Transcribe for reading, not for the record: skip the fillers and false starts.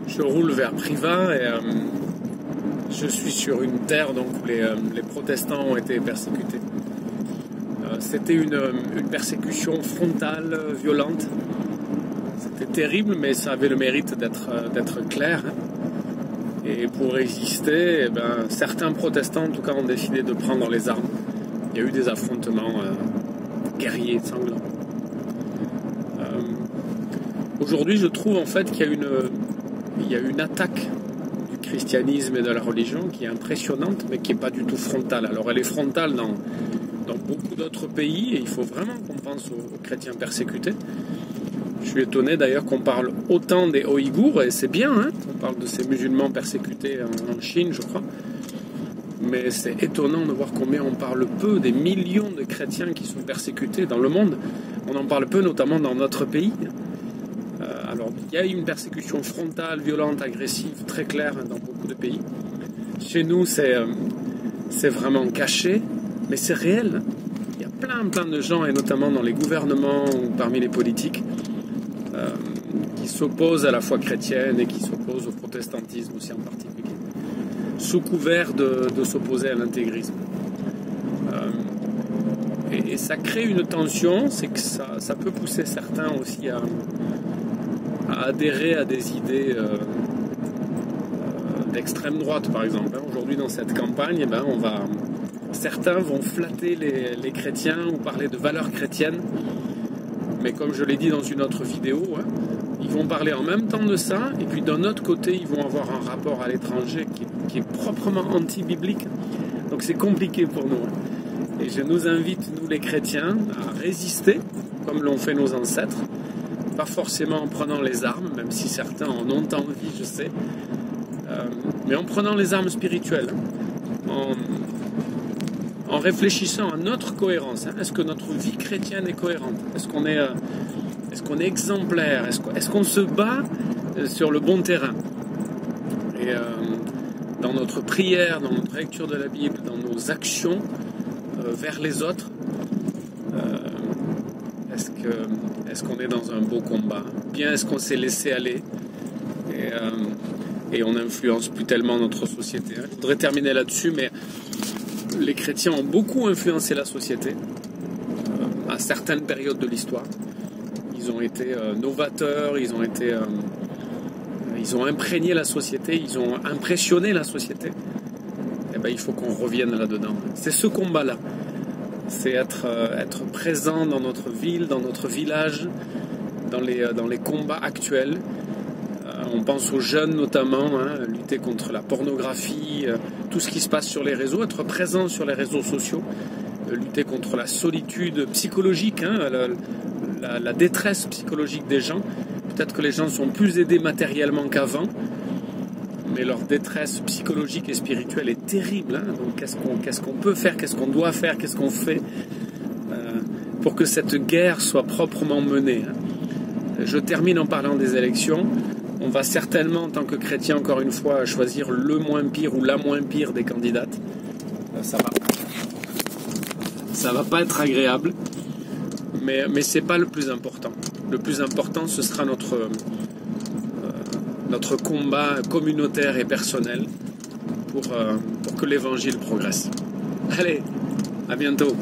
Je roule vers Privas et je suis sur une terre donc, où les protestants ont été persécutés. C'était une persécution frontale, violente. C'était terrible, mais ça avait le mérite d'être clair. Et pour résister, certains protestants en tout cas ont décidé de prendre les armes. Il y a eu des affrontements guerriers, sanglants. Aujourd'hui, je trouve en fait qu'il y a une attaque du christianisme et de la religion qui est impressionnante, mais qui n'est pas du tout frontale. Alors elle est frontale dans beaucoup d'autres pays, et il faut vraiment qu'on pense aux chrétiens persécutés. Je suis étonné d'ailleurs qu'on parle autant des Ouïghours, et c'est bien, hein, on parle de ces musulmans persécutés en Chine, je crois. Mais c'est étonnant de voir combien on parle peu des millions de chrétiens qui sont persécutés dans le monde. On en parle peu, notamment dans notre pays. Alors, il y a une persécution frontale, violente, agressive, très claire dans beaucoup de pays. Chez nous, c'est vraiment caché, mais c'est réel. Il y a plein de gens, et notamment dans les gouvernements ou parmi les politiques, qui s'opposent à la foi chrétienne et qui s'opposent au protestantisme aussi en particulier, sous couvert de s'opposer à l'intégrisme. Et ça crée une tension, c'est que ça peut pousser certains aussi à adhérer à des idées d'extrême droite, par exemple. Aujourd'hui, dans cette campagne, certains vont flatter les chrétiens ou parler de valeurs chrétiennes. Mais comme je l'ai dit dans une autre vidéo, ils vont parler en même temps de ça, et puis d'un autre côté, ils vont avoir un rapport à l'étranger qui est proprement anti-biblique. Donc c'est compliqué pour nous. Et je nous invite, nous les chrétiens, à résister, comme l'ont fait nos ancêtres, pas forcément en prenant les armes, même si certains en ont envie, je sais, mais en prenant les armes spirituelles, en réfléchissant à notre cohérence. Est-ce que notre vie chrétienne est cohérente? Est-ce qu'on est exemplaire? Est-ce qu'on se bat sur le bon terrain? Et dans notre prière, dans notre lecture de la Bible, dans nos actions vers les autres, est-ce qu'on est dans un beau combat? Bien, est-ce qu'on s'est laissé aller et on n'influence plus tellement notre société? Je voudrais terminer là-dessus, mais les chrétiens ont beaucoup influencé la société à certaines périodes de l'histoire. Ils ont été novateurs, ils ont imprégné la société, ils ont impressionné la société. Et il faut qu'on revienne là-dedans. C'est ce combat-là. C'est être présent dans notre ville, dans notre village, dans les combats actuels. On pense aux jeunes notamment, lutter contre la pornographie, tout ce qui se passe sur les réseaux, être présent sur les réseaux sociaux, lutter contre la solitude psychologique, la détresse psychologique des gens. Peut-être que les gens sont plus aidés matériellement qu'avant, mais leur détresse psychologique et spirituelle est terrible. Donc qu'est-ce qu'on peut faire, qu'est-ce qu'on doit faire, qu'est-ce qu'on fait pour que cette guerre soit proprement menée. Je termine en parlant des élections. On va certainement, en tant que chrétien, encore une fois, choisir le moins pire ou la moins pire des candidates. Ça va pas être agréable, mais c'est pas le plus important. Le plus important, ce sera notre combat communautaire et personnel pour que l'évangile progresse. Allez, à bientôt.